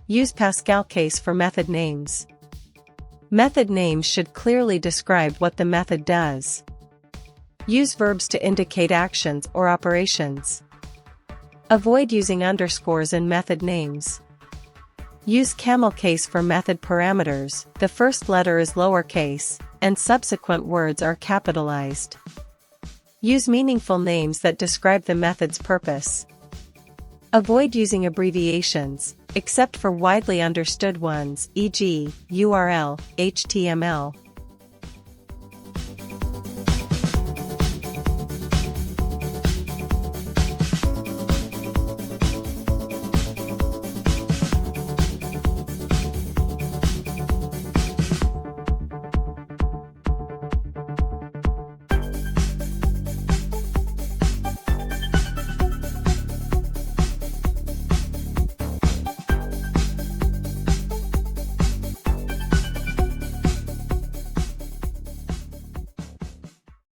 Use Pascal case for method names. Method names should clearly describe what the method does. Use verbs to indicate actions or operations. Avoid using underscores in method names. Use camel case for method parameters. The first letter is lowercase, and subsequent words are capitalized. Use meaningful names that describe the method's purpose. Avoid using abbreviations, except for widely understood ones, e.g., URL, HTML.